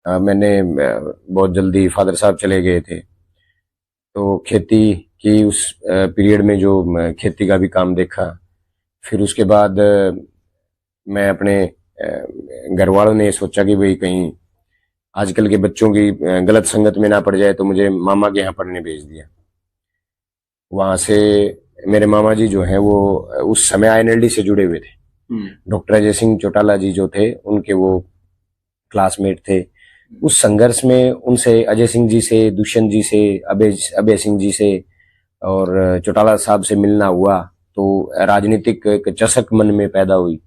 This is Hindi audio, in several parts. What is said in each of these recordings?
मैंने बहुत जल्दी फादर साहब चले गए थे, तो खेती की उस पीरियड में जो खेती का भी काम देखा। फिर उसके बाद मैं अपने घर वालों ने सोचा कि भाई कहीं आजकल के बच्चों की गलत संगत में ना पड़ जाए, तो मुझे मामा के यहाँ पढ़ने भेज दिया। वहां से मेरे मामा जी जो हैं वो उस समय आईएनएलडी से जुड़े हुए थे। डॉक्टर अजय सिंह चौटाला जी जो थे उनके वो क्लासमेट थे। उस संघर्ष में उनसे, अजय सिंह जी से, दुष्यंत जी से, अभय सिंह जी से और चौटाला साहब से मिलना हुआ, तो राजनीतिक एक चसक मन में पैदा हुई।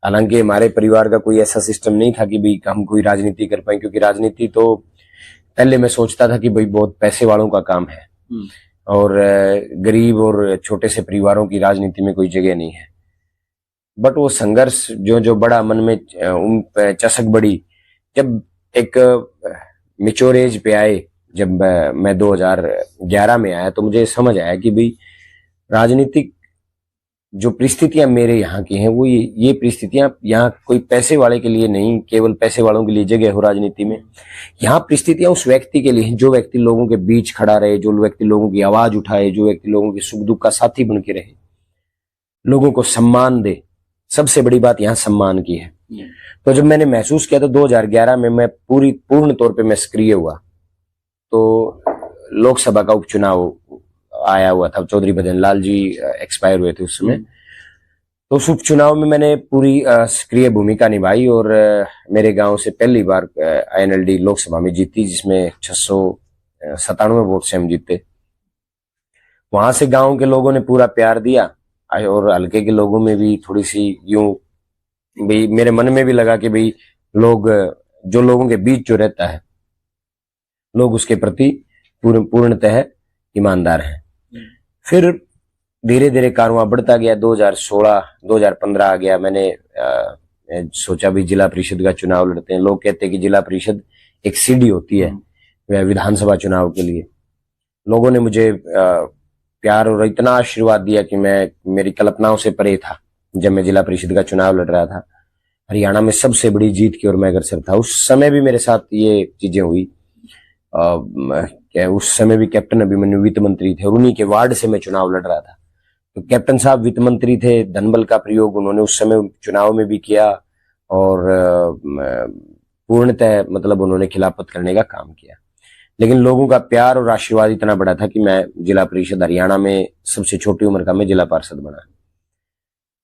हालांकि हमारे परिवार का कोई ऐसा सिस्टम नहीं था कि भाई हम कोई राजनीति कर पाए, क्योंकि राजनीति तो पहले मैं सोचता था कि भाई बहुत पैसे वालों का काम है और गरीब और छोटे से परिवारों की राजनीति में कोई जगह नहीं है। बट वो संघर्ष जो जो बड़ा मन में चसक बड़ी, जब एक मिच्योर एज पे आए, जब मैं 2011 में आया, तो मुझे समझ आया कि भाई राजनीतिक जो परिस्थितियां मेरे यहाँ की हैं वो ये परिस्थितियां यहाँ कोई पैसे वाले के लिए नहीं, केवल पैसे वालों के लिए जगह हो राजनीति में। यहाँ परिस्थितियां उस व्यक्ति के लिए, जो व्यक्ति लोगों के बीच खड़ा रहे, जो व्यक्ति लोगों की आवाज उठाए, जो व्यक्ति लोगों के सुख दुख का साथी बन के रहे, लोगों को सम्मान दे। सबसे बड़ी बात यहाँ सम्मान की है। तो जब मैंने महसूस किया, तो 2011 में मैं पूर्ण तौर पे मैं सक्रिय हुआ। तो लोकसभा का उपचुनाव आया हुआ था, चौधरी भजन लाल जी एक्सपायर हुए थे उस समय। तो उस उपचुनाव में मैंने पूरी सक्रिय भूमिका निभाई और मेरे गांव से पहली बार आईएनएलडी लोकसभा में जीती, जिसमें 697 वोट से हम जीते। वहां से गांव के लोगों ने पूरा प्यार दिया और हल्के के लोगों में भी थोड़ी सी यूं भाई मेरे मन में भी लगा कि भाई लोग, जो लोगों के बीच जो रहता है, लोग उसके प्रति पूर्णतः ईमानदार हैं। फिर धीरे धीरे कारवां बढ़ता गया। 2016 2015 आ गया। मैंने सोचा भी जिला परिषद का चुनाव लड़ते हैं। लोग कहते हैं कि जिला परिषद एक सीढ़ी होती है विधानसभा चुनाव के लिए। लोगों ने मुझे प्यार और इतना आशीर्वाद दिया कि मैं, मेरी कल्पनाओं से परे था। जब मैं जिला परिषद का चुनाव लड़ रहा था, हरियाणा में सबसे बड़ी जीत की ओर मैं अग्रसर था। उस समय भी मेरे साथ ये चीजें हुई। उस समय भी कैप्टन अभिमन्यु वित्त मंत्री थे और उन्हीं के वार्ड से मैं चुनाव लड़ रहा था। तो कैप्टन साहब वित्त मंत्री थे, धनबल का प्रयोग उन्होंने उस समय चुनाव में भी किया और पूर्णतः मतलब उन्होंने खिलाफत करने का काम किया। लेकिन लोगों का प्यार और आशीर्वाद इतना बड़ा था कि मैं जिला परिषद हरियाणा में सबसे छोटी उम्र का मैं जिला पार्षद बना।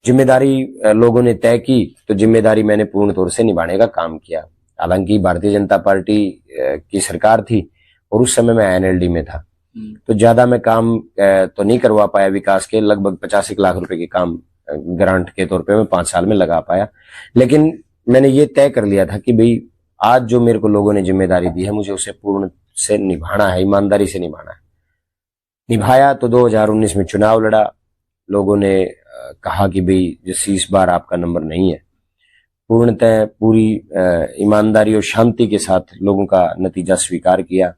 जिम्मेदारी लोगों ने तय की, तो जिम्मेदारी मैंने पूर्ण तौर से निभाने का काम किया। हालांकि भारतीय जनता पार्टी की सरकार थी और उस समय मैं आईएनएलडी में था, तो ज्यादा मैं काम तो नहीं करवा पाया विकास के। लगभग 85 लाख रुपए के काम ग्रांट के तौर पे मैं 5 साल में लगा पाया। लेकिन मैंने ये तय कर लिया था कि भाई आज जो मेरे को लोगों ने जिम्मेदारी दी है, मुझे उसे पूर्ण से निभाना है, ईमानदारी से निभाना है। निभाया। तो 2019 में चुनाव लड़ा। लोगों ने कहा कि भाई जैसे इस बार आपका नंबर नहीं है। पूर्णतः पूरी ईमानदारी और शांति के साथ लोगों का नतीजा स्वीकार किया।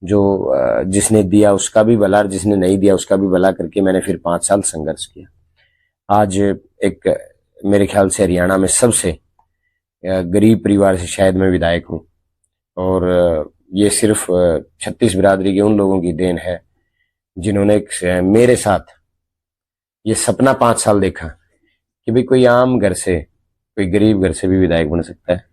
जो जिसने दिया उसका भी भला, जिसने नहीं दिया उसका भी भला करके मैंने फिर 5 साल संघर्ष किया। आज एक मेरे ख्याल से हरियाणा में सबसे गरीब परिवार से शायद मैं विधायक हूँ और ये सिर्फ 36 बिरादरी के उन लोगों की देन है जिन्होंने मेरे साथ ये सपना 5 साल देखा कि भाई कोई आम घर से, कोई गरीब घर से भी विधायक बन सकता है।